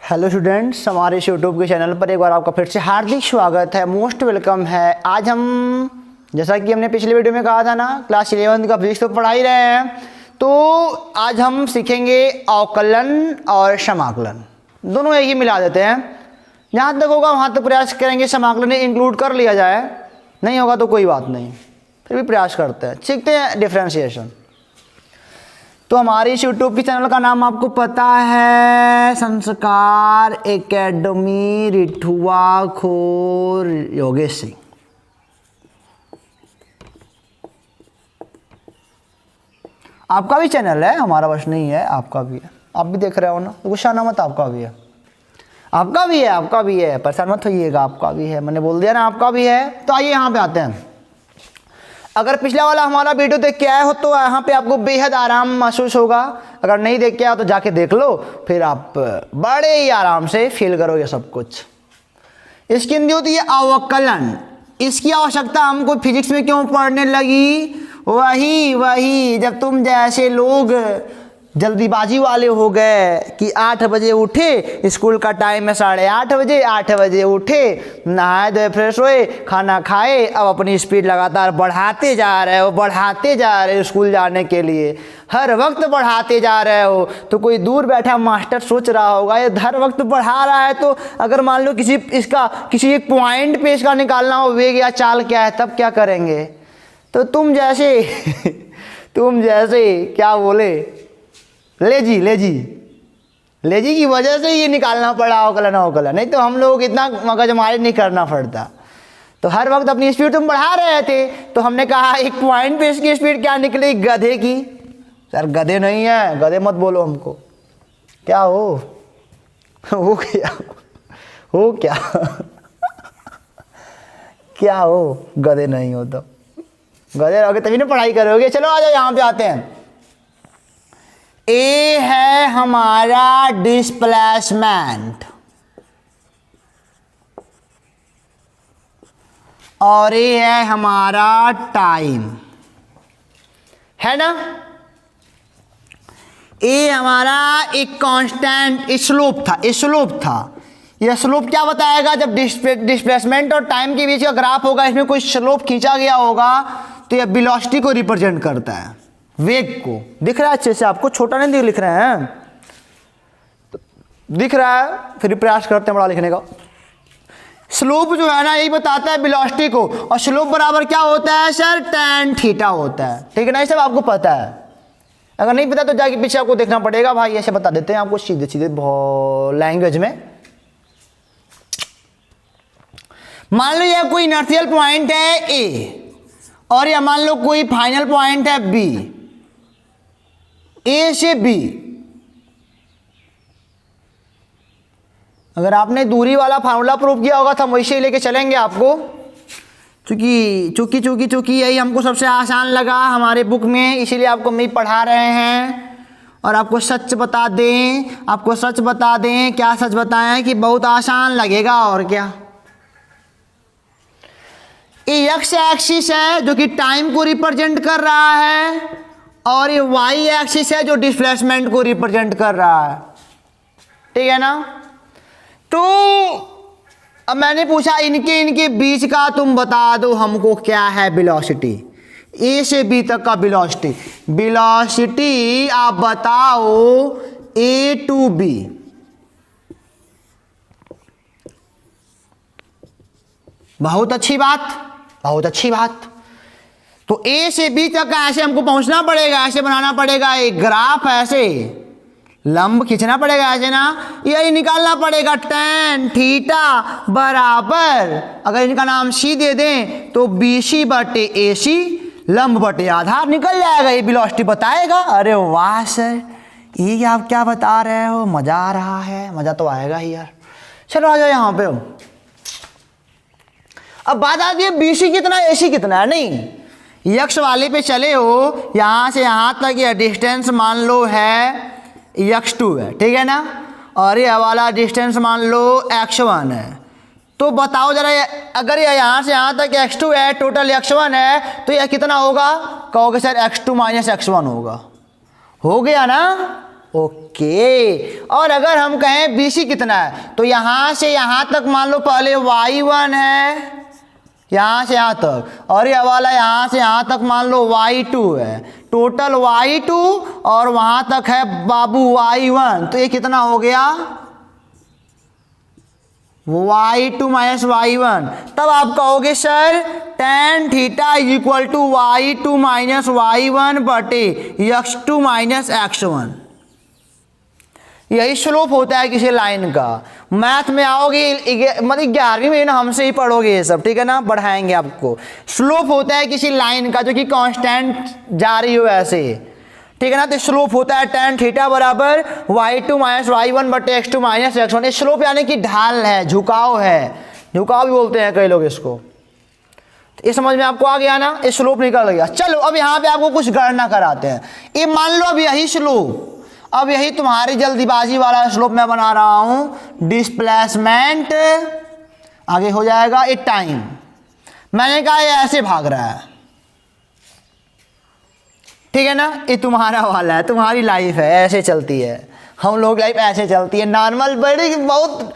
Hello students, हमारे इस YouTube के चैनल पर एक बार आपका फिर से हार्दिक स्वागत है, मोस्ट वेलकम है। आज हम, जैसा कि हमने पिछले वीडियो में कहा था ना, क्लास 11 का फिजिक्स तो पढ़ा ही रहे हैं, तो आज हम सीखेंगे अवकलन और समाकलन, दोनों एक ही मिला देते हैं। जहाँ तक होगा वहाँ तक प्रयास करेंगे समाकलन इंक्लूड कर लिया जाए, नहीं होगा तो कोई बात नहीं, फिर भी प्रयास करते हैं, सीखते हैं डिफ्रेंशिएशन। तो हमारे इस यूट्यूब के चैनल का नाम आपको पता है, संस्कार एकेडमी रिठुआ खोर योगेश सिंह। आपका भी चैनल है, हमारा बस नहीं है, आपका भी है। आप भी देख रहे हो ना, तो गुस्सा ना मत, आपका भी है, आपका भी है, आपका भी है, परेशान मत होइएगा, आपका भी है। मैंने बोल दिया ना आपका भी है। तो आइए यहाँ पे आते हैं। अगर पिछला वाला हमारा वीडियो देख के आए हो तो यहाँ पे आपको बेहद आराम महसूस होगा। अगर नहीं देख के आए तो जाके देख लो, फिर आप बड़े ही आराम से फील करोगे सब कुछ। इसकी हिंदी होती है अवकलन। इसकी आवश्यकता हमको फिजिक्स में क्यों पढ़ने लगी? वही जब तुम जैसे लोग जल्दीबाजी वाले हो गए कि 8 बजे उठे, स्कूल का टाइम है 8:30 बजे, 8 बजे उठे, नहाए धोए फ्रेश हुए, खाना खाए, अब अपनी स्पीड लगातार बढ़ाते जा रहे हो स्कूल जाने के लिए, हर वक्त बढ़ाते जा रहे हो। तो कोई दूर बैठा मास्टर सोच रहा होगा ये हर वक्त बढ़ा रहा है, तो अगर मान लो किसी एक पॉइंट पे इसका निकालना हो वेग या चाल क्या है, तब क्या करेंगे? तो तुम जैसे क्या बोले, लेजी की वजह से ये निकालना पड़ा अवकलन, नहीं तो हम लोग इतना मगजमारी नहीं करना पड़ता। तो हर वक्त अपनी स्पीड तुम बढ़ा रहे थे, तो हमने कहा एक पॉइंट पे इसकी स्पीड क्या निकली? गधे की। सर गधे नहीं है, गधे मत बोलो हमको। क्या हो क्या हो? गधे नहीं हो तो गधे रहोगे तभी ना पढ़ाई करोगे। चलो आ जाओ, यहाँ पे आते हैं। ए है हमारा डिस्प्लेसमेंट और ए है हमारा टाइम, है ना? ए हमारा एक कांस्टेंट स्लोप था। यह स्लोप क्या बताएगा? जब डिस्प्लेसमेंट और टाइम के बीच का ग्राफ होगा, इसमें कोई स्लोप खींचा गया होगा, तो यह वेलोसिटी को रिप्रेजेंट करता है, वेग को। दिख रहा है अच्छे से आपको? छोटा नहीं लिख रहे हैं, दिख रहा है? फिर प्रयास करते हैं बड़ा लिखने का। स्लोप जो है ना, यही बताता है वेलोसिटी को, और स्लोप बराबर क्या होता है सर? tan थीटा होता है। ठीक है ना? ये सब आपको पता है। अगर नहीं पता तो जाके पीछे आपको देखना पड़ेगा। भाई ऐसे बता देते हैं आपको सीधे लैंग्वेज में। मान लो यह कोई इनर्शियल पॉइंट है ए, और यह मान लो कोई फाइनल पॉइंट है बी, ए से बी। अगर आपने दूरी वाला फार्मूला प्रूव किया होगा तो हम वैसे ही लेके चलेंगे आपको, चूंकि यही हमको सबसे आसान लगा हमारे बुक में, इसीलिए आपको हम पढ़ा रहे हैं। और आपको सच बता दें, क्या सच बताएं कि बहुत आसान लगेगा, और क्या। ये एक्स एक्सिस है जो कि टाइम को रिप्रेजेंट कर रहा है, और ये वाई एक्सिस है जो डिस्प्लेसमेंट को रिप्रेजेंट कर रहा है। ठीक है ना? तो अब मैंने पूछा इनके बीच का तुम बता दो हमको क्या है वेलोसिटी, ए से बी तक का वेलोसिटी आप बताओ, ए टू बी। बहुत अच्छी बात। तो ए से बी तक ऐसे हमको पहुंचना पड़ेगा, ऐसे बनाना पड़ेगा एक ग्राफ, ऐसे लंब खींचना पड़ेगा, ऐसे ना, यही निकालना पड़ेगा tan थीटा बराबर, अगर इनका नाम सी दे दें तो BC बटे AC लंब बटे आधार निकल जाएगा, ये वेलोसिटी बताएगा। अरे वाह सर, ये आप क्या बता रहे हो? मजा आ रहा है, मजा तो आएगा ही यार। चलो आ जाओ यहाँ पे। अब बात आती है BC कितना, AC कितना है। नहीं, यक्ष वाले पे चले हो, यहां से यहां तक यह डिस्टेंस मान लो है x2 है, ठीक है ना? और ये वाला डिस्टेंस मान लो x1 है। तो बताओ जरा, अगर ये यहाँ से यहाँ तक x2 है, टोटल x1 है, तो यह कितना होगा? कहोगे सर x2 - x1 होगा। हो गया ना? ओके। और अगर हम कहें BC कितना है, तो यहां से यहां तक मान लो पहले y1 है, यहां से यहां तक, और ये वाला यहां से यहां तक मान लो y2 है, टोटल y2 और वहां तक है बाबू y1, तो ये कितना हो गया y2 माइनस y1। तब आप कहोगे sir tan theta equal to y2 minus y1 बटे x2 माइनस x1। यही स्लोप होता है किसी लाइन का। मैथ में आओगे मतलब 11वीं में ना हमसे ही पढ़ोगे ये सब, ठीक है ना, बढ़ाएंगे आपको। स्लोप होता है किसी लाइन का जो कि कांस्टेंट जा रही हो ऐसे, ठीक है ना। तो स्लोप होता है tan थीटा बराबर y2 माइनस y1 बटे x2 माइनस x1। ये स्लोप यानी कि ढाल है, झुकाव है, झुकाव भी बोलते हैं कई लोग इसको। ये समझ में आपको आ गया ना, ये स्लोप निकल गया। चलो अब यहाँ पे आपको कुछ गणना कराते हैं। ये मान लो अब यही स्लोप, अब यही तुम्हारी जल्दीबाजी वाला स्लोप मैं बना रहा हूं, डिस्प्लेसमेंट आगे हो जाएगा ये टाइम। मैंने कहा ये ऐसे भाग रहा है, ठीक है ना, ये तुम्हारा वाला है, तुम्हारी लाइफ है, ऐसे चलती है, हम लोग लाइफ ऐसे चलती है, नॉर्मल बड़ी बहुत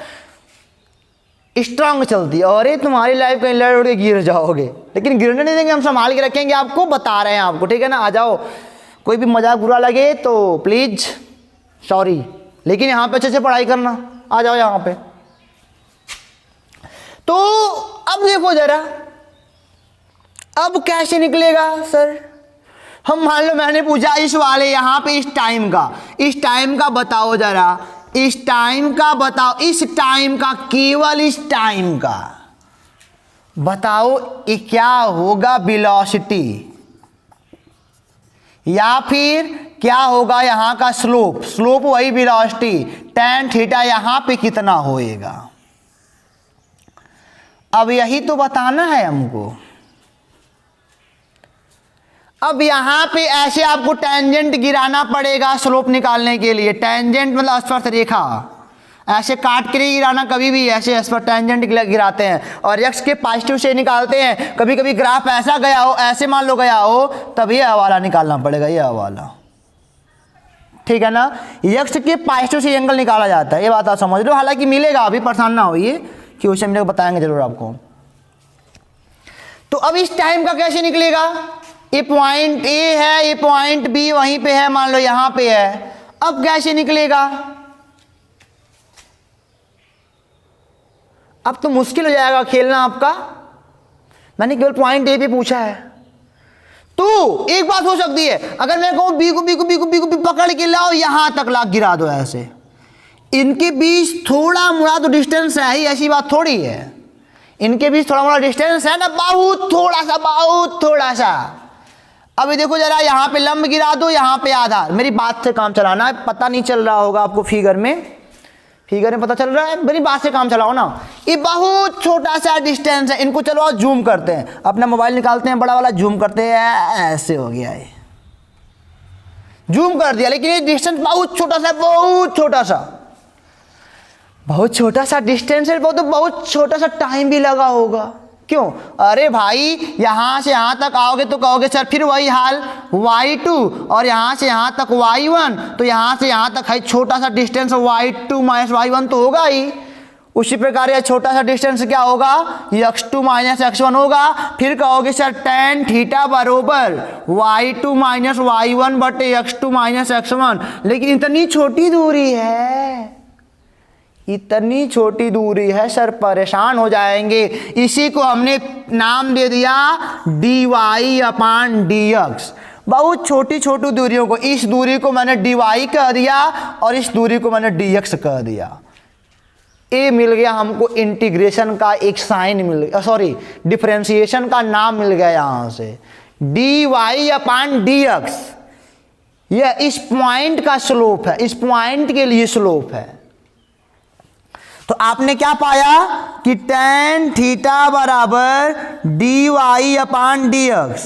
स्ट्रांग चलती है। और ये तुम्हारी लाइफ कहीं लड़ उड़ के गिर जाओगे, लेकिन गिरने नहीं देंगे, हम संभाल के रखेंगे आपको, बता रहे हैं आपको, ठीक है ना। आ जाओ, कोई भी मजाक बुरा लगे तो प्लीज सॉरी, लेकिन यहाँ पे अच्छे से पढ़ाई करना। आ जाओ यहाँ पे। तो अब देखो जरा, अब कैसे निकलेगा सर। हम मान लो मैंने पूछा इस वाले यहाँ पे इस टाइम का बताओ जरा, इस टाइम का बताओ, इस टाइम का, केवल इस टाइम का बताओ ये क्या होगा वेलोसिटी, या फिर क्या होगा यहाँ का स्लोप। स्लोप वही वेलोसिटी, tan थीटा यहाँ पे कितना होएगा। अब यही तो बताना है हमको। अब यहाँ पे ऐसे आपको टेंजेंट गिराना पड़ेगा स्लोप निकालने के लिए। टेंजेंट मतलब स्पर्श रेखा, ऐसे काट के नहीं गिराना कभी भी, ऐसे स्पर्श टेंजेंट गिराते हैं और x के पॉजिटिव से निकालते हैं। कभी कभी ग्राफ ऐसा गया हो, ऐसे मान लो गया हो, तब ये हवाला निकालना पड़ेगा, ये हवाला, ठीक है ना। x के पॉजिटिव से एंगल निकाला जाता है, ये बात आप समझ लो। हालांकि मिलेगा, अभी परेशान ना होइए, कि उसे हम लोग बताएंगे जरूर आपको। तो अब इस टाइम का कैसे निकलेगा। ये पॉइंट ए है, ये पॉइंट बी वहीं पे है, मान लो यहां पे है। अब कैसे निकलेगा, अब तो मुश्किल हो जाएगा खेलना आपका। मैंने केवल पॉइंट ए पे पूछा है। तो एक बात हो सकती है, अगर मैं कहूं बी को पकड़ के लाओ, यहां तक ला गिरा दो ऐसे, इनके बीच थोड़ा मुड़ा तो डिस्टेंस है ही, ऐसी बात थोड़ी है। इनके बीच थोड़ा मोड़ा डिस्टेंस है ना, बहुत थोड़ा सा। अभी देखो जरा, यहाँ पे लंब गिरा दो, यहाँ पे आधार। मेरी बात से काम चलाना है, पता नहीं चल रहा होगा आपको, फिगर में पता चल रहा है, मेरी बात से काम चलाओ ना। ये बहुत छोटा सा डिस्टेंस है, इनको चलो आज जूम करते हैं, अपना मोबाइल निकालते हैं बड़ा वाला, जूम करते हैं, ऐसे हो गया ये, जूम कर दिया। लेकिन ये डिस्टेंस बहुत छोटा सा डिस्टेंस है, बहुत छोटा सा टाइम भी लगा होगा। क्यों, अरे भाई यहाँ से यहाँ तक आओगे तो कहोगे सर फिर वही हाल y2, और यहाँ से यहाँ तक y1, तो यहाँ से यहाँ तक है छोटा सा डिस्टेंस y2 माइनस y1 तो होगा ही। उसी प्रकार यह छोटा सा डिस्टेंस क्या होगा, x2 माइनस x1 होगा। फिर कहोगे सर tan थीटा बरोबर y2 माइनस y1 बटे x2 माइनस x1। लेकिन इतनी छोटी दूरी है सर, परेशान हो जाएंगे। इसी को हमने नाम दे दिया dy/dx। बहुत छोटी दूरियों को, इस दूरी को मैंने dy कह दिया और इस दूरी को मैंने dx कह दिया। ये मिल गया हमको इंटीग्रेशन का एक साइन मिल गया, सॉरी डिफरेंशिएशन का नाम मिल गया यहां से, dy/dx। यह इस पॉइंट का स्लोप है, इस पॉइंट के लिए स्लोप है। तो आपने क्या पाया कि tan थीटा बराबर dy/dx।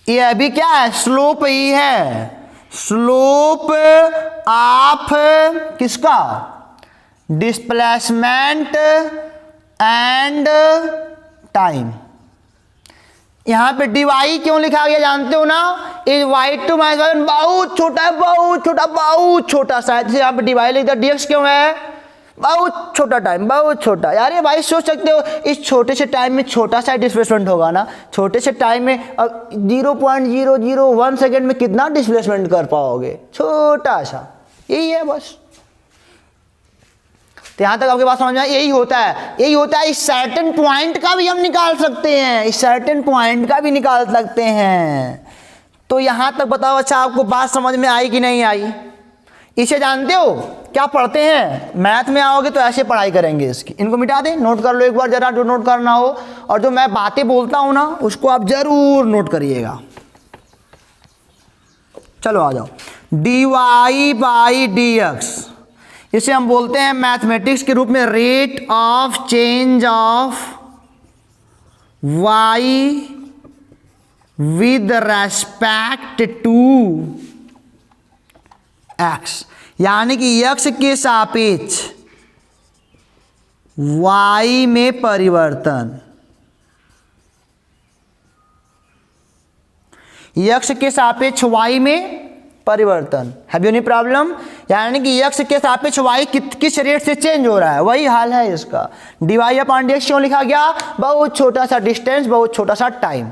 यह भी क्या है, स्लोप ही है, स्लोप ऑफ किसका, डिस्प्लेसमेंट एंड टाइम। यहां पे dy क्यों लिखा गया जानते हो ना, इज y2 माइनस y1 बहुत छोटा है, बहुत छोटा, बहुत छोटा सा है। जैसे यहाँ पे डिवाइड लिख दिया, dx क्यों है? बहुत छोटा टाइम, बहुत छोटा। यार ये भाई सोच सकते हो इस छोटे से टाइम में छोटा सा डिस्प्लेसमेंट होगा ना, छोटे से टाइम में अब 0.001 सेकेंड में कितना डिस्प्लेसमेंट कर पाओगे, छोटा सा, यही है बस। तो यहाँ तक आपके पास समझ में आया? यही होता है, यही होता है। इस सर्टेन पॉइंट का भी हम निकाल सकते हैं, इस सर्टेन पॉइंट का भी निकाल सकते हैं। तो यहाँ तक बताओ, अच्छा आपको बात समझ में आई कि नहीं आई? इसे जानते हो क्या पढ़ते हैं? मैथ में आओगे तो ऐसे पढ़ाई करेंगे इसकी। इनको मिटा दें, नोट कर लो एक बार जरा, जो नोट करना हो। और जो मैं बातें बोलता हूँ ना उसको आप जरूर नोट करिएगा। चलो आ जाओ। dy/dx, इसे हम बोलते हैं मैथमेटिक्स के रूप में rate of change of y with respect to x, यानी कि x के सापेक्ष y में परिवर्तन। x के सापेक्ष y में परिवर्तन। Have you any problem? यानी कि x के सापेक्ष y किस रेट से चेंज हो रहा है, वही हाल है इसका। dy/dx क्यों लिखा गया? बहुत छोटा सा डिस्टेंस, बहुत छोटा सा टाइम।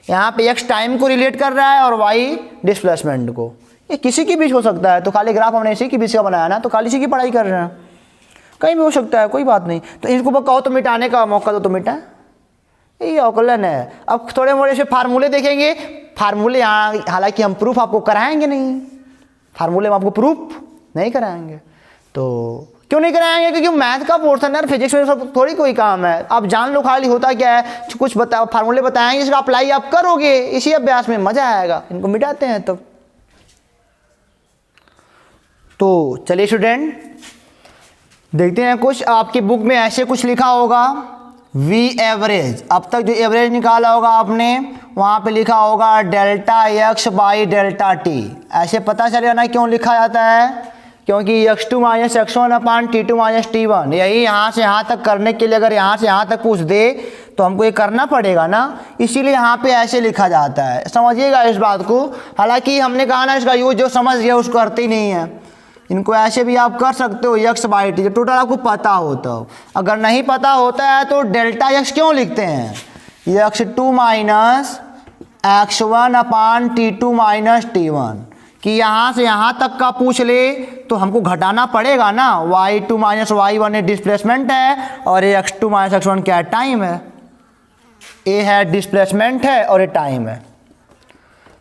यहाँ पे x टाइम को रिलेट कर रहा है और y डिस्प्लेसमेंट को। ये किसी के बीच हो सकता है, तो खाली ग्राफ हमने इसी के बीच का बनाया ना, तो खाली इसी की पढ़ाई कर रहे हैं, कहीं भी हो सकता है, कोई बात नहीं। तो इनको कहो तो मिटाने का मौका दो तो मिटा, यही औकलन है। अब थोड़े मोड़े से फार्मूले देखेंगे। फार्मूले यहाँ हालांकि हम प्रूफ आपको कराएंगे नहीं, फार्मूले में आपको प्रूफ नहीं कराएंगे। तो क्यों नहीं कराएंगे? क्योंकि मैथ का पोर्शन है, फिजिक्स में सब थोड़ी कोई काम है। आप जान लो खाली होता क्या है, कुछ बताओ, फार्मूले बताएंगे, इसका अप्लाई आप करोगे, इसी अभ्यास में मजा आएगा। इनको मिटाते हैं तो चलिए स्टूडेंट देखते हैं। कुछ आपकी बुक में ऐसे कुछ लिखा होगा, वी एवरेज। अब तक जो एवरेज निकाला होगा आपने, वहाँ पे लिखा होगा Δx/Δt। ऐसे पता चल जाना क्यों लिखा जाता है, क्योंकि x2 - x1 T2 - T1। यही यहाँ से यहाँ तक करने के लिए अगर यहाँ से यहाँ तक पूछ दे तो हमको ये करना पड़ेगा ना, इसीलिए यहाँ पे ऐसे लिखा जाता है। समझिएगा इस बात को। हालांकि हमने कहा ना इसका यूज जो समझ गया उसको करते ही नहीं है। इनको ऐसे भी आप कर सकते हो x/t, जो टोटल आपको पता होता हो। अगर नहीं पता होता है तो Δx क्यों लिखते हैं? x2 - x1 T2 - T1 कि यहाँ से यहाँ तक का पूछ ले तो हमको घटाना पड़ेगा ना। y2 - y1 डिस्प्लेसमेंट है और ये x2 - x1 क्या है? टाइम है। ये है डिस्प्लेसमेंट है और ये टाइम है,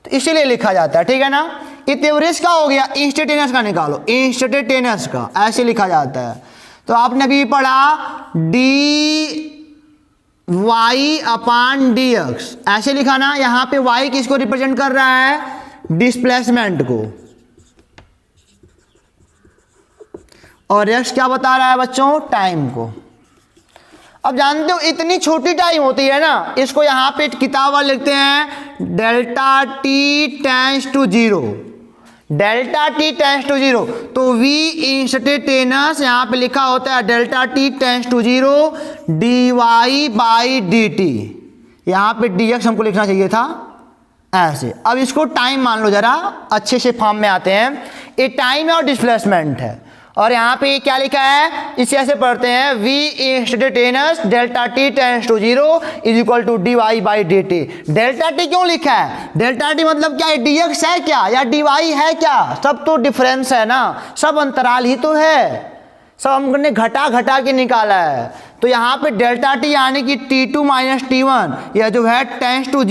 तो इसीलिए लिखा जाता है, ठीक है ना। एवरेज का हो गया, इंस्टेंटेनियस का निकालो, इंस्टेंटेनियस का ऐसे लिखा जाता है। तो आपने अभी पढ़ा dy/dx, ऐसे लिखा ना। यहाँ पे y किसको रिप्रेजेंट कर रहा है? डिस्प्लेसमेंट को। और x क्या बता रहा है बच्चों? टाइम को। अब जानते हो इतनी छोटी टाइम होती है ना, इसको यहाँ पे किताब वाले लिखते हैं Δt tends to 0, Δt tends to 0। तो v इंस्टेंटेनियस यहाँ पे लिखा होता है Δt टेंड्स टू 0 dy/dt। यहाँ पे dx हमको लिखना चाहिए था ऐसे। अब इसको टाइम मान लो जरा, अच्छे से फॉर्म में आते हैं। ये टाइम है और डिस्प्लेसमेंट है। और यहाँ पे क्या लिखा है, इसे ऐसे पढ़ते हैं v instantaneous Δt tends to 0 is equal to dy/dt। Δt क्यों लिखा है? Δt मतलब क्या है? dx है क्या या dy है क्या? सब तो डिफरेंस है ना, सब अंतराल ही तो है, सब हमने घटा घटा के निकाला है। तो यहाँ पे Δt यानी कि T2 - T1 यह जो है टेंड्स टू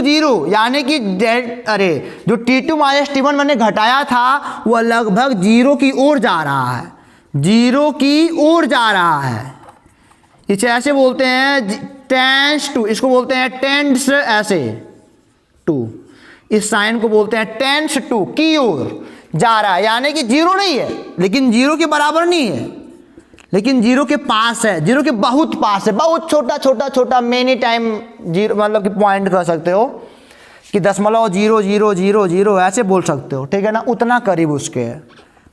0 यानी कि जो T2 - T1 मैंने घटाया था वह लगभग 0 की ओर जा रहा है, 0 की ओर जा रहा है। इसे ऐसे बोलते हैं टेंड्स टू, इसको बोलते हैं टेंड्स ऐसे टू, इस साइन को बोलते हैं टेंड्स टू, की ओर जा रहा है। यानी कि 0 नहीं है लेकिन 0 के बराबर नहीं है, लेकिन 0 के पास है, 0 के बहुत पास है, बहुत छोटा छोटा छोटा मेनी टाइम 0 मतलब कि पॉइंट कर सकते हो कि 0.0000 ऐसे बोल सकते हो, ठीक है ना। उतना करीब उसके है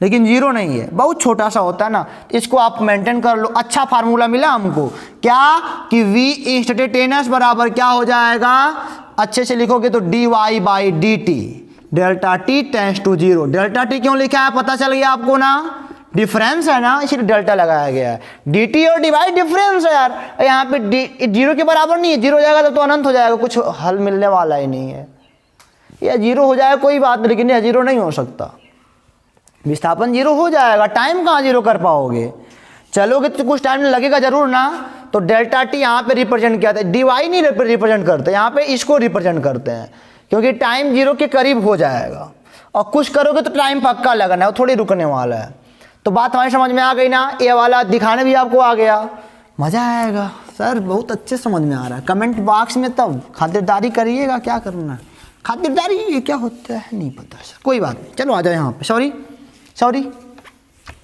लेकिन 0 नहीं है, बहुत छोटा सा होता है ना। इसको आप मेंटेन कर लो। अच्छा फार्मूला मिला हमको क्या कि v इंस्टेंटेनियस बराबर क्या हो जाएगा? अच्छे से लिखोगे तो D Y by D T, delta T tends to zero. Delta T क्यों लिखा है पता चल गया आपको ना, डिफरेंस है ना, इसलिए डेल्टा लगाया गया है। डी टी और डी वाई डिफरेंस है यार, यहाँ पे डी जीरो के बराबर नहीं है, जीरो हो जाएगा तो अनंत हो जाएगा, कुछ हल मिलने वाला ही नहीं है। या जीरो हो जाएगा कोई बात नहीं, लेकिन यह जीरो नहीं हो सकता, विस्थापन जीरो हो जाएगा, टाइम कहाँ जीरो कर पाओगे, चलोगे तो कुछ टाइम लगेगा जरूर ना। तो डेल्टा टी यहाँ पे रिप्रेजेंट किया था, डी वाई नहीं रिप्रेजेंट करते, यहाँ पे इसको रिप्रेजेंट करते हैं, क्योंकि टाइम जीरो के करीब हो जाएगा, और कुछ करोगे तो टाइम पक्का लगना है, वो थोड़ी रुकने वाला है। तो बात हमारी समझ में आ गई ना, ये वाला दिखाने भी आपको आ गया, मज़ा आएगा सर, बहुत अच्छे समझ में आ रहा है। कमेंट बॉक्स में तब खातिरदारी करिएगा, क्या करना है खातिरदारी, ये क्या होता है नहीं पता सर, कोई बात नहीं, चलो आ जाओ यहाँ पे। सॉरी सॉरी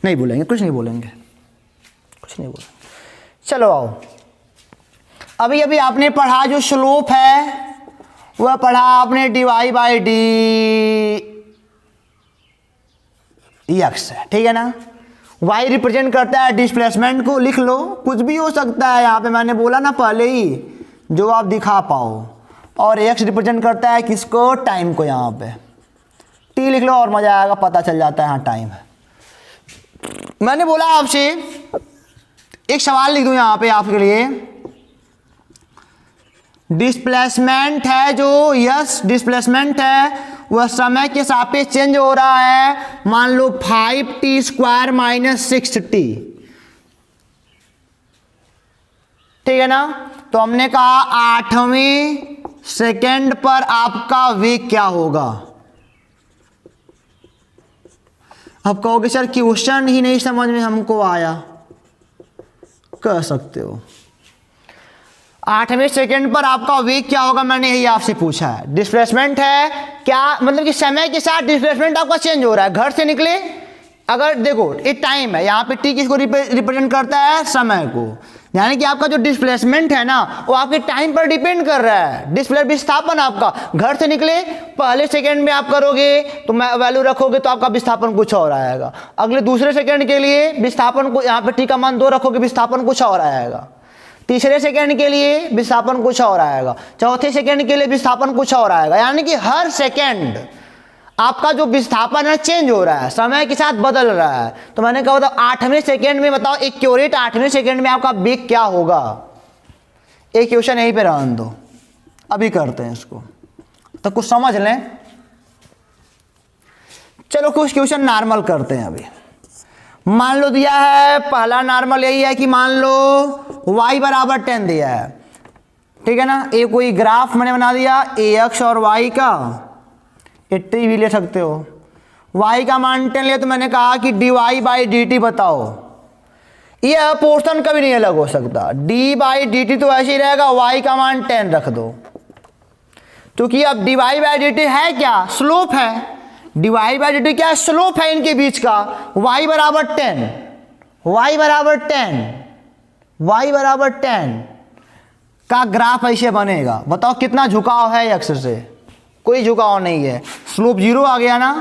नहीं बोलेंगे, कुछ नहीं बोलेंगे, कुछ नहीं बोलेंगे, चलो आओ। अभी अभी आपने पढ़ा जो स्लोप है वह पढ़ा आपने D Y by D X है, ठीक है ना। y रिप्रेजेंट करता है डिस्प्लेसमेंट को, लिख लो, कुछ भी हो सकता है यहाँ पे, मैंने बोला ना पहले ही, जो आप दिखा पाओ। और x रिप्रेजेंट करता है किसको, टाइम को, यहाँ पे t लिख लो और मजा आएगा, पता चल जाता है हाँ टाइम है। मैंने बोला आपसे एक सवाल लिख दूं यहाँ पे आपके लिए, डिस्प्लेसमेंट है जो यस डिस्प्लेसमेंट है वह समय के सापेक्ष चेंज हो रहा है, मान लो 5t स्क्वायर माइनस 6t, ठीक है ना। तो हमने कहा 8वें सेकेंड पर आपका वेग क्या होगा। अब कहोगे सर क्वेश्चन ही नहीं समझ में हमको आया, कह सकते हो 8वें सेकेंड पर आपका वेग क्या होगा, मैंने यही आपसे पूछा है। डिस्प्लेसमेंट है क्या, मतलब कि समय के साथ डिस्प्लेसमेंट आपका चेंज हो रहा है, घर से निकले, अगर देखो ये टाइम है, यहाँ पे टी किसको रिप्रेजेंट करता है, समय को, यानी कि आपका जो डिस्प्लेसमेंट है ना वो आपके टाइम पर डिपेंड कर रहा है। डिस्प्लेसमेंट विस्थापन आपका, घर से निकले पहले सेकंड में आप करोगे तो वैल्यू रखोगे तो आपका विस्थापन कुछ और आएगा, अगले दूसरे सेकंड के लिए विस्थापन को, यहाँ पे टी का मान 2 रखोगे विस्थापन कुछ और आएगा, तीसरे सेकंड के लिए विस्थापन कुछ और आएगा, चौथे सेकंड के लिए विस्थापन कुछ और आएगा, यानी कि हर सेकंड आपका जो विस्थापन है चेंज हो रहा है, समय के साथ बदल रहा है। तो मैंने कहा बताओ 8वें सेकंड में, बताओ एक्यूरेट 8वें सेकंड में आपका वेग क्या होगा। एक क्वेश्चन यहीं पे रहने दो, अभी करते हैं इसको, तो कुछ समझ लें। चलो कुछ क्वेश्चन नॉर्मल करते हैं। अभी मान लो दिया है, पहला नॉर्मल यही है कि मान लो y बराबर 10 दिया है, ठीक है ना। ये कोई ग्राफ मैंने बना दिया ax और y का, 80 भी ले सकते हो। y का मान 10 लिया तो मैंने कहा कि D Y by D T बताओ, यह पोर्शन कभी नहीं अलग हो सकता, डी बाई डी टी तो ऐसे ही रहेगा, y का मान 10 रख दो, क्योंकि अब D Y by D T है क्या, स्लोप है, D Y by D T क्या, स्लोप है इनके बीच का, y बराबर 10, y बराबर 10, y बराबर 10 का ग्राफ ऐसे बनेगा। बताओ कितना झुकाव है एक्स से, कोई झुकाव नहीं है, स्लोप 0 आ गया ना,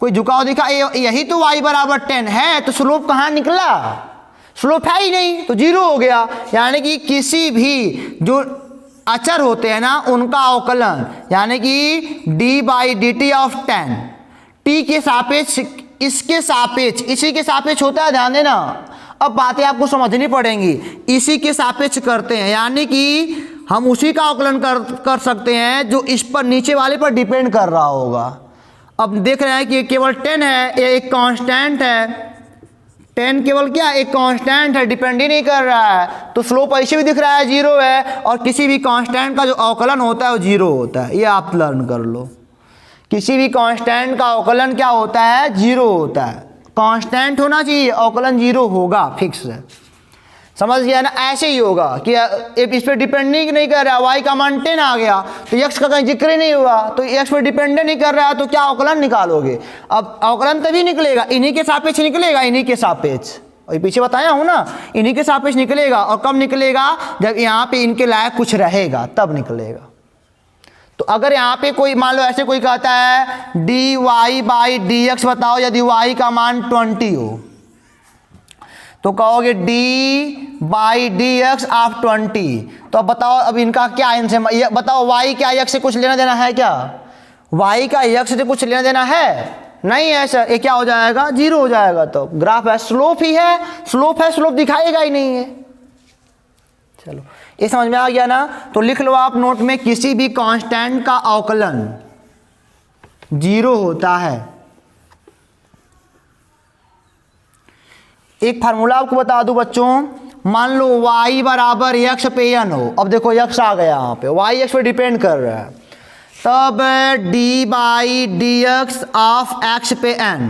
कोई झुकाव दिखा, यही तो y बराबर 10 है, तो स्लोप कहाँ निकला, स्लोप है ही नहीं तो 0 हो गया। यानी कि किसी भी जो अचर होते हैं ना उनका अवकलन, यानी कि d by D T of 10 t के सापेक्ष, इसके सापेक्ष, इसी के सापेक्ष होता है, ध्यान देना। अब बातें आपको समझनी पड़ेंगी, इसी के सापेक्ष करते हैं, यानी कि हम उसी का आकलन कर सकते हैं जो इस पर नीचे वाले पर डिपेंड कर रहा होगा। अब देख रहे हैं कि केवल 10 है, ये एक कांस्टेंट है, 10 केवल क्या, एक कांस्टेंट है, डिपेंड ही नहीं कर रहा है, तो स्लोप ऐसे भी दिख रहा है 0 है, और किसी भी कांस्टेंट का जो अवकलन होता है वो 0 होता है, ये आप लर्न कर लो। किसी भी कांस्टेंट का अवकलन क्या होता है, 0 होता है, कांस्टेंट होना चाहिए, अवकलन 0 होगा, फिक्स है, समझ गया ना। ऐसे ही होगा कि इस पर डिपेंडिंग नहीं कर रहा, y का मान 10 आ गया तो x का कहीं जिक्र ही नहीं हुआ, तो x पर डिपेंडेंट नहीं कर रहा है, तो क्या अवकलन निकालोगे। अब अवकलन तभी निकलेगा, इन्हीं के सापेक्ष निकलेगा, इन्हीं के सापेक्ष, और पीछे बताया हूं ना, इन्हीं के सापेक्ष निकलेगा। और कब निकलेगा, जब यहाँ पे इनके लायक कुछ रहेगा तब निकलेगा। तो अगर यहाँ पे कोई मान लो ऐसे कोई कहता है D Y by D x बताओ यदि y का मान 20 हो, तो कहोगे D by D X of 20। तो अब बताओ, अब इनका क्या आंसर है, बताओ y क्या x से कुछ लेना देना है क्या? y का x से कुछ लेना देना है? नहीं है सर। ये क्या हो जाएगा? जीरो हो जाएगा। तो ग्राफ है, स्लोप ही है, स्लोप है, स्लोप दिखाएगा ही नहीं है। चलो ये समझ में आ गया ना? तो लिख लो आप नोट में, किसी भी कांस्टेंट का अवकलन जीरो होता है। एक फार्मूला आपको बता दूं बच्चों, मान लो y बराबर x पे n हो। अब देखो x आ गया यहाँ पे, y x पे डिपेंड कर रहा है, तब d by D X of x पे n,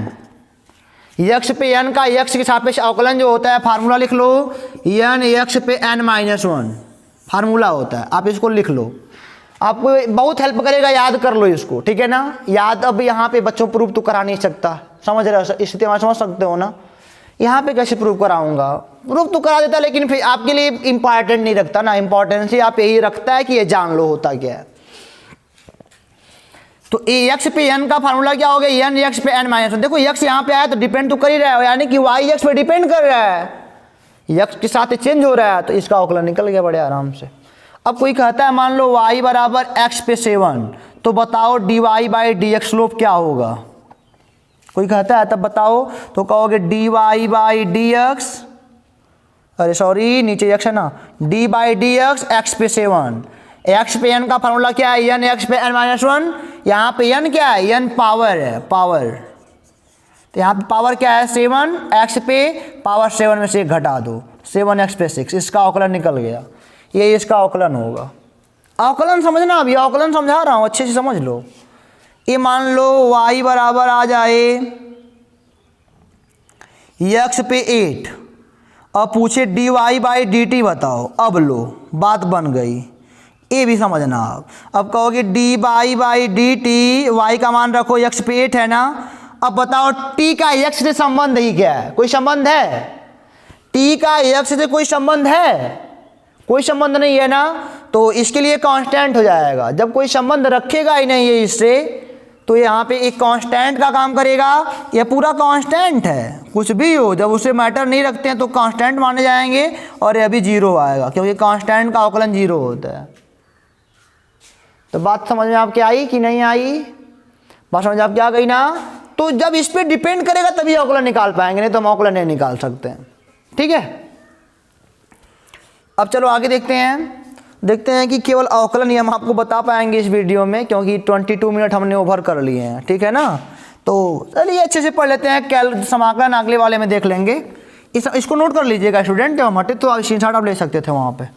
x पे n का x के सापेक्ष अवकलन जो होता है, फार्मूला लिख लो, n x पे n माइनस 1 फार्मूला होता है। आप इसको लिख लो, आपको बहुत हेल्प करेगा, याद कर लो इसको, ठीक है ना? याद अब यहाँ पे बच्चों प्रूफ तो करा नहीं सकता, समझ रहे हो? इस समझ सकते हो ना? यहाँ पे कैसे प्रूफ कराऊंगा? प्रूफ तो करा देता, लेकिन फिर आपके लिए इंपॉर्टेंट नहीं रखता ना, इंपॉर्टेंस ही आप यही रखता है कि ये जान लो होता क्या है। तो ए एक्स पे एन का फार्मूला क्या हो गया? एन एक्स पे एन माइनस 1। देखो एक्स यहाँ पे आया तो डिपेंड तो कर ही रहा है, यानी कि वाई एक्स पे डिपेंड कर रहा है, एक्स के साथ चेंज हो रहा है, तो इसका अवकलन निकल गया बड़े आराम से। अब कोई कहता है मान लो y बराबर x पे 7, तो बताओ D Y by D X slope क्या होगा? कोई कहता है तब बताओ, तो कहोगे D Y by D X, अरे सॉरी नीचे x है ना, D by D x x पे 7, एक्स पे n का फार्मूला क्या है? एन एक्स पे n माइनस 1। यहाँ पे n क्या है? n पावर है, पावर। तो यहाँ पे पावर क्या है? 7, x पे पावर 7 में से एक घटा दो, 7 x पे 6, इसका अवकलन निकल गया। ये इसका अवकलन होगा। अवकलन समझना, अभी अवकलन समझा रहा हूँ, अच्छे से समझ लो। ये मान लो y बराबर आ जाए x पे 8, अब पूछे D Y by D T बताओ। अब लो बात बन गई, ये भी समझना आप। अब कहोगे D by by D T, Y का मान रखो, x पे 8 है ना। अब बताओ t का x से संबंध ही क्या है? कोई संबंध है? t का x से कोई संबंध है? कोई संबंध नहीं है ना, तो इसके लिए कांस्टेंट हो जाएगा। जब कोई संबंध रखेगा ही नहीं है इससे, तो यहाँ पे एक कांस्टेंट का काम करेगा। यह पूरा कांस्टेंट है, कुछ भी हो, जब उसे मैटर नहीं रखते हैं तो कांस्टेंट माने जाएंगे, और ये अभी जीरो आएगा, क्योंकि कांस्टेंट का अवकलन जीरो होता है। तो बात समझ में आपके आई कि नहीं आई? बात समझ आपके आ गई ना? तो जब इस पर डिपेंड करेगा तभी अवकलन निकाल पाएंगे, नहीं तो हम अवकलन नहीं निकाल सकते हैं, ठीक है? अब चलो आगे देखते हैं कि केवल अवकलन ही हम आपको बता पाएंगे इस वीडियो में, क्योंकि 22 मिनट हमने ओवर कर लिए हैं, ठीक है ना? तो चलिए अच्छे से पढ़ लेते हैं, समाकलन अगले वाले में देख लेंगे। इसको नोट कर लीजिएगा स्टूडेंट, जब हम हटे तो स्क्रीनशॉट आप ले सकते थे वहाँ पे।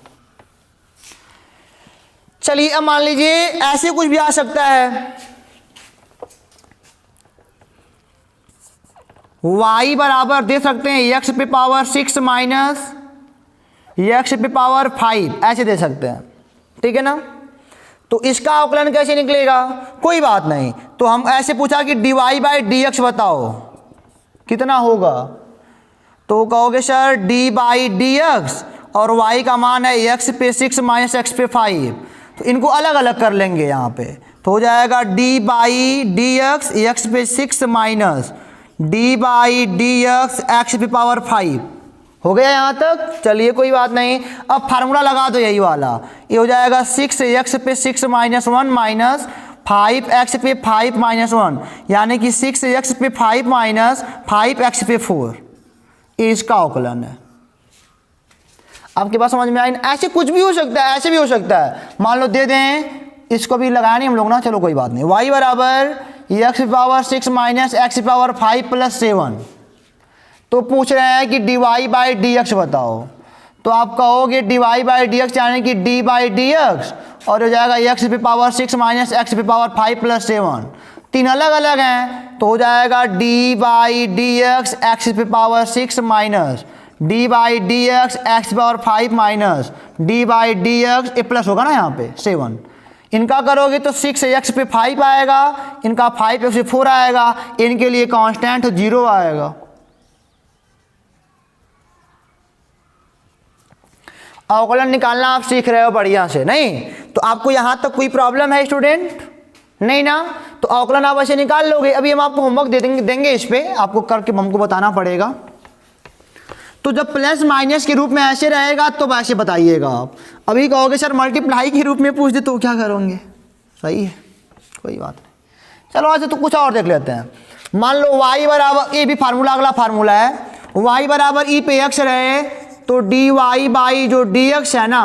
चलिए अब मान लीजिए ऐसे कुछ भी आ सकता है, y बराबर दे सकते हैं x पे पावर 6 माइनस x पे पावर 5, ऐसे दे सकते हैं, ठीक है ना? तो इसका अवकलन कैसे निकलेगा? कोई बात नहीं, तो हम ऐसे पूछा कि D Y by D x बताओ कितना होगा, तो कहोगे sir d by D x, और y का मान है x पे 6 माइनस x पे 5, तो इनको अलग अलग कर लेंगे यहाँ पे, तो हो जाएगा d by D x x पे 6 minus d by D x x पे पावर 5। हो गया यहाँ तक? चलिए कोई बात नहीं। अब फार्मूला लगा दो यही वाला, ये हो जाएगा 6x पे 6 माइनस 1 माइनस 5x पे 5 माइनस 1, यानी कि 6x पे 5 माइनस 5x पे 4, ये इसका अवकलन है। आपके पास समझ में आई? ऐसे कुछ भी हो सकता है, ऐसे भी हो सकता है। मान लो दे दें, इसको भी लगाया नहीं हम लोग ना, चलो कोई बात नहीं। y बराबर x power 6 minus x power 5 plus 7, तो पूछ रहे हैं कि D Y by D x बताओ, तो आप कहोगे D Y by D x यानी कि डी बाई डी एक्स, और हो जाएगा x पे पावर 6 माइनस x पे पावर 5 प्लस 7, तीन अलग अलग हैं, तो हो जाएगा d by D x x पे power 6 minus d by D x x power 5 minus d by D x, a plus होगा ना यहाँ पे 7। इनका करोगे तो 6x पे 5 आएगा, इनका 5x पे 4 आएगा, इनके लिए कांस्टेंट 0 आएगा। अवकलन निकालना आप सीख रहे हो बढ़िया से, नहीं तो आपको यहाँ तक कोई प्रॉब्लम है स्टूडेंट? नहीं ना? तो अवकलन आप ऐसे निकाल लोगे। अभी हम आपको होमवर्क देंगे इस पे, आपको करके हमको बताना पड़ेगा। तो जब प्लस माइनस के रूप में ऐसे रहेगा तो वैसे बताइएगा आप। अभी कहोगे सर मल्टीप्लाई के रूप में पूछ दे तो क्या करोगे? सही है, कोई बात नहीं। चलो आज तो कुछ और देख लेते हैं। मान लो y बराबर, ये भी फार्मूला अगला फार्मूला है, y बराबर ई पे एक्स रहे तो डी वाई बाई जो डी एक्स है ना,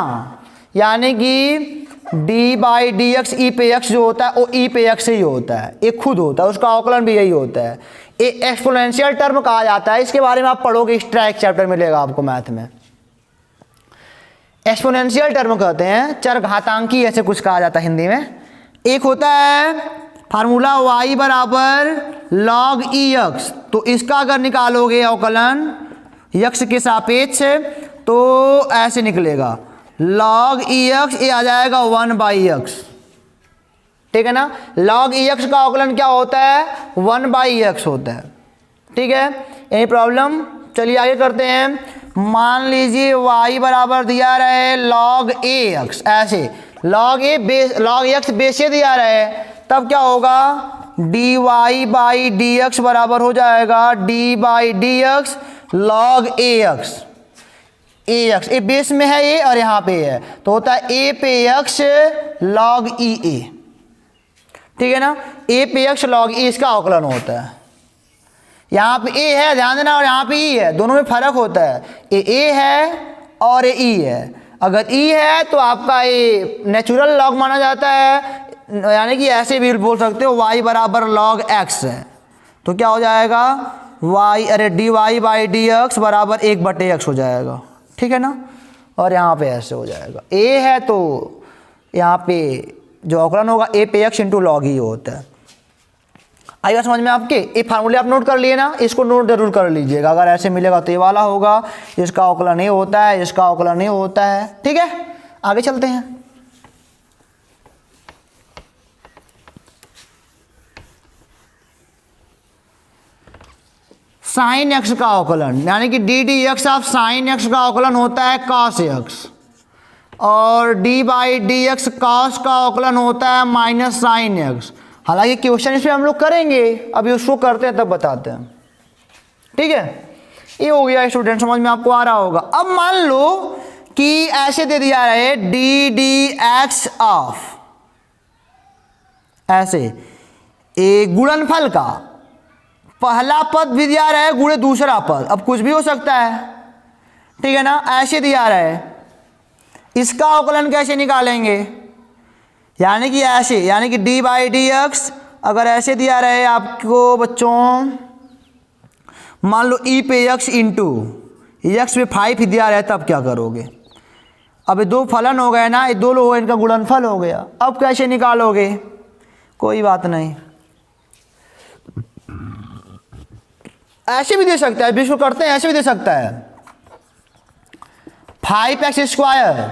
यानी कि डी बाई डी एक्स ई पे एक्स जो होता है वो ई पे एक्स ही होता है, एक खुद होता है, उसका अवकलन भी यही होता है। ये एक्सपोनेंशियल टर्म कहा जाता है, इसके बारे में आप पढ़ोगे, एक्स्ट्रा एक चैप्टर मिलेगा आपको मैथ में। एक्सपोनेंशियल टर्म कहते हैं, चरघातांकी ऐसे कुछ कहा जाता है हिंदी में। एक होता है फार्मूला y बराबर log ई एक्स, तो इसका अगर निकालोगे अवकलन यक्स के सापेक्ष तो ऐसे निकलेगा log ई एक्स, ये आ जाएगा 1/x, ठीक है ना। log ई एक्स का अवकलन क्या होता है? 1/x होता है, ठीक है। Any problem? चलिए आगे करते हैं। मान लीजिए y बराबर दिया रहे log ए एक्स, ऐसे log x बेसे दिया रहे, तब क्या होगा? D Y by D x बराबर हो जाएगा d by D x log a x. A base में है ये और यहाँ पे है तो होता है ए पे एक्स log ई ए, ठीक है ना। ए पे एक्स log ई इसका अवकलन होता है। यहाँ पे ए है, ध्यान देना, और यहाँ पे ई है, दोनों में फर्क होता है। ए है और ए ई है। अगर ई है तो आपका ये नेचुरल लॉग माना जाता है, यानी कि ऐसे भी बोल सकते हो y बराबर log x है, तो क्या हो जाएगा? D Y by D x बराबर 1/x हो जाएगा, ठीक है ना। और यहाँ पे ऐसे हो जाएगा, a है तो यहाँ पे जो अवकलन होगा a पे x इंटू log ई होता है। आइएगा समझ में आपके? ये फार्मूले आप नोट कर लिए ना, इसको नोट जरूर कर लीजिएगा। अगर ऐसे मिलेगा तो ये वाला होगा, इसका अवकलन ये होता है, इसका अवकलन ये होता है, ठीक है। आगे चलते हैं। साइन एक्स का अवकलन, यानी कि D D X of sine x का अवकलन होता है कॉस एक्स, और D by D x cos का अवकलन होता है माइनस साइन एक्स। हालांकि क्वेश्चन इस पर हम लोग करेंगे, अभी उसको करते हैं तब बताते हैं, ठीक है। ये हो गया स्टूडेंट, समझ में आपको आ रहा होगा। अब मान लो कि ऐसे दे दिया है डी डी एक्स ऑफ, ऐसे ए गुणनफल का पहला पद भी दिया रहा है गुणे दूसरा पद, अब कुछ भी हो सकता है, ठीक है ना। ऐसे दिया रहा है, इसका अवकलन कैसे निकालेंगे? यानी कि ऐसे, यानी कि डी बाई डी एक्स अगर ऐसे दिया रहे आपको बच्चों, मान लो ई पे एक्स इंटू एक्स पे 5 दिया रहे, तब क्या करोगे? अब ये दो फलन हो गए ना, ये दो लोग इनका गुणनफल हो गया, अब कैसे निकालोगे? कोई बात नहीं, ऐसे भी दे सकता है, इसको करते हैं, ऐसे भी दे सकता है 5x²,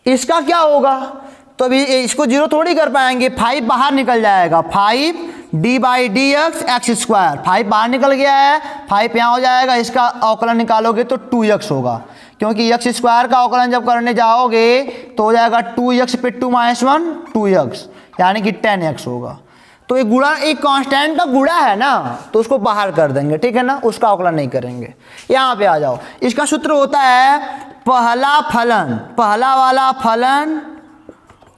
इसका क्या होगा? तो अभी इसको जीरो थोड़ी कर पाएंगे, 5 बाहर निकल जाएगा, 5 D by D x x², 5 बाहर निकल गया है, 5 यहाँ हो जाएगा, इसका अवकलन निकालोगे तो 2x होगा, क्योंकि x² का अवकलन जब करने जाओगे तो हो जाएगा 2x पे 2 - 1 2x, यानी कि 10x होगा। तो ये गुणा, एक कांस्टेंट का गुणा है ना, तो उसको बाहर कर देंगे, ठीक है ना, उसका अवकलन नहीं करेंगे। यहाँ पे आ जाओ, इसका सूत्र होता है पहला फलन, पहला वाला फलन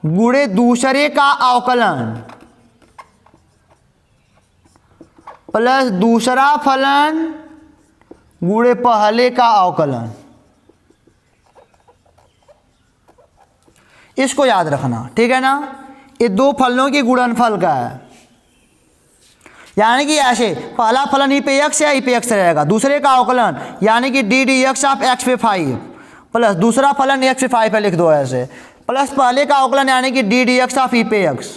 गुणे दूसरे का अवकलन प्लस दूसरा फलन गुणे पहले का अवकलन। इसको याद रखना, ठीक है ना। ये दो फलनों के गुणनफल का है, यानी कि ऐसे पहला फलन ई पे एक्स है, ई पे एक्स रहेगा, दूसरे का अवकलन यानी कि D D X of x पे 5 प्लस दूसरा फलन x पे 5 है, लिख दो ऐसे, प्लस पहले का अवकलन यानी कि डी डी एक्स ऑफ ई पे एक्स,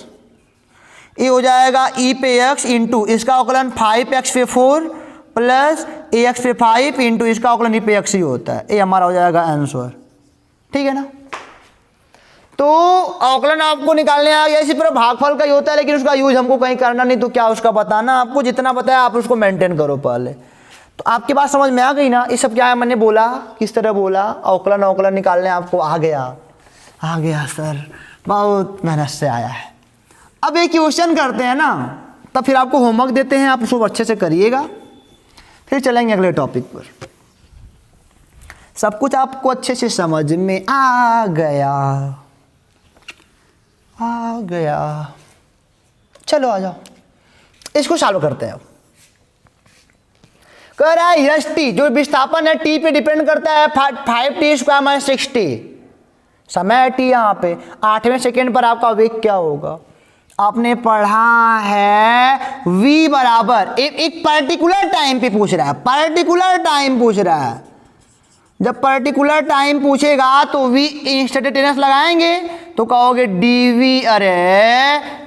ये हो जाएगा ई पे एक्स इंटू इसका अवकलन 5x पे 4 प्लस ए एक्स पे 5 इंटू इसका अवकलन ई पे एक्स ही होता है, ये हमारा हो जाएगा आंसर, ठीक है ना। तो अवकलन आपको निकालने आ गया, इसी पर भागफल का ही होता है, लेकिन उसका यूज हमको कहीं करना नहीं, तो क्या उसका बताना आपको, जितना बताया आप उसको मेंटेन करो पहले। तो आपकी बात समझ में आ गई ना, ये सब क्या है मैंने बोला, किस तरह बोला, अवकलन अवकलन निकालने आपको आ गया सर, बहुत मेहनत से आया है। अब एक क्वेश्चन करते हैं ना, तब फिर आपको होमवर्क देते हैं, आप उसको अच्छे से करिएगा, फिर चलेंगे अगले टॉपिक पर। सब कुछ आपको अच्छे से समझ में आ गया। चलो आ जाओ, इसको सॉल्व करते हैं। कह रहा है यस टी, जो विस्थापन है टी पे डिपेंड करता है 5t² - 6t। समय है टी, यहाँ पे 8वें सेकेंड पर आपका वेग क्या होगा? आपने पढ़ा है v बराबर एक पर्टिकुलर टाइम पे पूछ रहा है, पर्टिकुलर टाइम पूछ रहा है। जब पर्टिकुलर टाइम पूछेगा तो v इंस्टेंटेनियस लगाएंगे तो कहोगे dv, अरे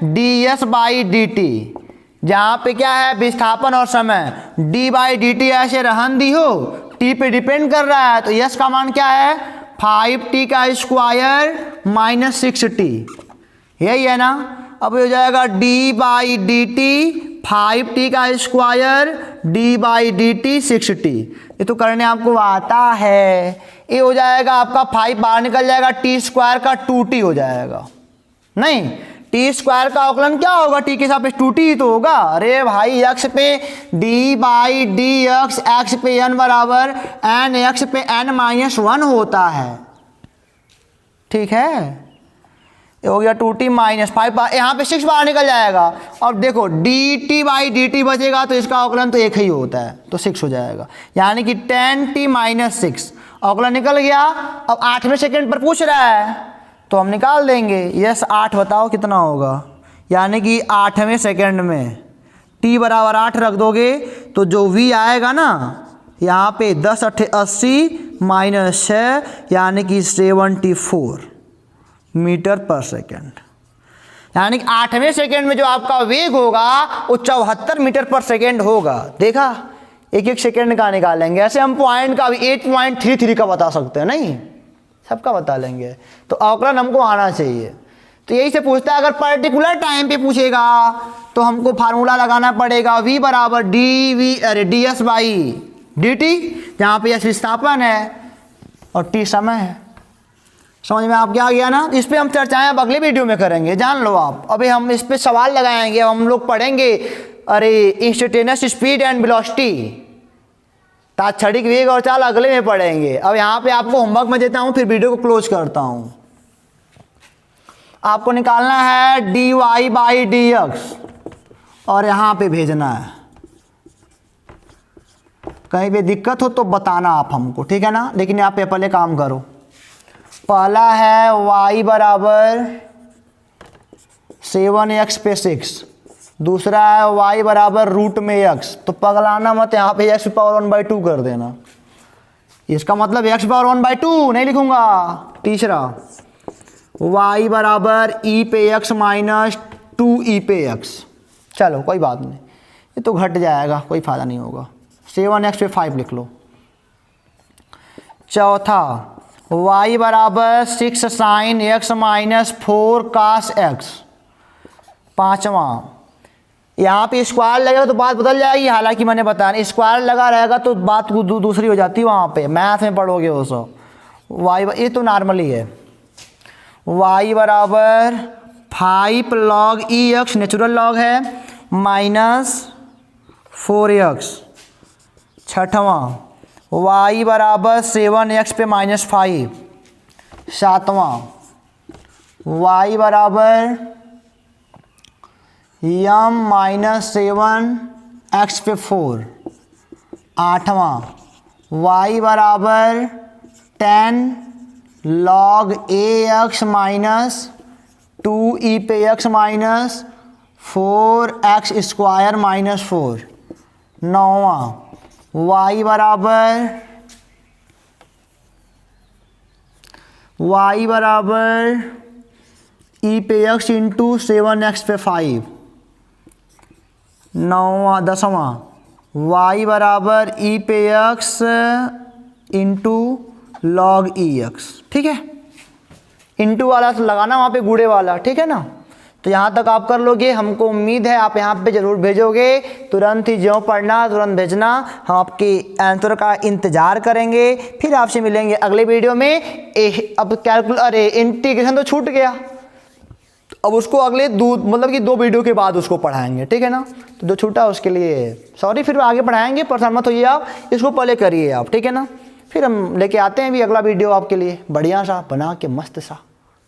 ds/dt। जहाँ पे क्या है विस्थापन और समय, d/dt ऐसे रहन दी हो, t पे डिपेंड कर रहा है तो यस का मान क्या है 5t² - 6t, यही है ना। अब हो जाएगा d/dt 5t² d/dt 6t। ये तो करने आपको आता है। ये हो जाएगा आपका 5 बाहर निकल जाएगा, t² का 2t हो जाएगा। नहीं, t² का अवकलन क्या होगा? t के सापेक्ष 2t ही तो होगा। अरे भाई x पे d/dx, x पे n बराबर n, x पे n-1 होता है, ठीक है। ये हो गया 2t - 5, यहाँ पे 6 बाहर निकल जाएगा। अब देखो dt/dt बचेगा तो इसका अवकलन तो एक ही होता है, तो 6 हो जाएगा, यानी कि 10t - 6 अवकलन निकल गया। अब 8वें सेकेंड पर पूछ रहा है तो हम निकाल देंगे। यस 8 बताओ कितना होगा, यानी कि 8वें सेकेंड में t बराबर 8 रख दोगे तो जो v आएगा ना यहाँ पे 10 × 8 = 80 - 6 यानी कि 74 मीटर पर सेकेंड। यानी कि 8वें सेकेंड में जो आपका वेग होगा वो 74 मीटर पर सेकेंड होगा। देखा, एक सेकेंड का निकालेंगे। ऐसे हम पॉइंट का भी 8.33 का बता सकते हैं, नहीं सबका बता लेंगे। तो अवकलन हमको आना चाहिए। तो यही से पूछता है, अगर पर्टिकुलर टाइम पे पूछेगा तो हमको फार्मूला लगाना पड़ेगा v बराबर ds/dt, जहाँ पे यह विस्थापन है और t समय है। समझ में आप क्या आ गया ना। इस पे हम चर्चाएं अब अगले वीडियो में करेंगे, जान लो आप। अभी हम इस पे सवाल लगाएंगे, हम लोग पढ़ेंगे अरे इंस्टेंटेनियस स्पीड एंड वेलोसिटी, तात्क्षणिक वेग और चाल अगले में पढ़ेंगे। अब यहाँ पे आपको होमवर्क में देता हूँ, फिर वीडियो को क्लोज करता हूँ। आपको निकालना है dy/dx और यहाँ पे भेजना है। कहीं पे दिक्कत हो तो बताना आप हमको, ठीक है ना। लेकिन यहाँ पे पहले काम करो। पहला है y बराबर 7x पे 6, दूसरा है y बराबर रूट में x। तो पगलाना मत, यहाँ पे x⁴1/2 कर देना। इसका मतलब x⁴1/2 नहीं लिखूंगा। तीसरा y बराबर e पे x माइनस 2e पे x। चलो कोई बात नहीं, ये तो घट जाएगा, कोई फायदा नहीं होगा। 7x पे 5 लिख लो। चौथा y बराबर 6 sin x minus 4 cos x। पांचवा, यहाँ पे स्क्वायर लगेगा तो बात बदल जाएगी, हालांकि मैंने बताया स्क्वायर लगा रहेगा तो बात दूसरी हो जाती है। वहाँ पे मैथ में पढ़ोगे वो सब। y ये तो नॉर्मली है। y बराबर 5 log ex नेचुरल लॉग है माइनस 4x। छठवां y बराबर 7x पे -5। सातवां y बराबर m माइनस 7x पे 4। आठवां y बराबर 10 log ax माइनस 2e पे x minus 4x square minus 4। नौवां y बराबर e पे x इंटू 7x पे 5। दसवां y बराबर e पे x इंटू log ex। ठीक है, इंटू वाला तो लगाना वहाँ पे गुड़े वाला, ठीक है ना। तो यहाँ तक आप कर लोगे, हमको उम्मीद है आप यहाँ पे ज़रूर भेजोगे। तुरंत ही जो पढ़ना तुरंत भेजना, हम आपके आंसर का इंतज़ार करेंगे। फिर आपसे मिलेंगे अगले वीडियो में। अब अरे इंटीग्रेशन तो छूट गया, अब उसको अगले मतलब कि 2 वीडियो के बाद उसको पढ़ाएंगे, ठीक है ना। तो जो छूटा उसके लिए सॉरी, फिर आगे पढ़ाएंगे, परेशान मत होइए आप, इसको पहले करिए आप, ठीक है ना। फिर हम लेके आते हैं भी अगला वीडियो आपके लिए बढ़िया सा बना के मस्त सा।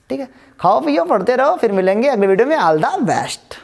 ठीक है, खाओ पियो पढ़ते रहो, फिर मिलेंगे अगले वीडियो में। All the best.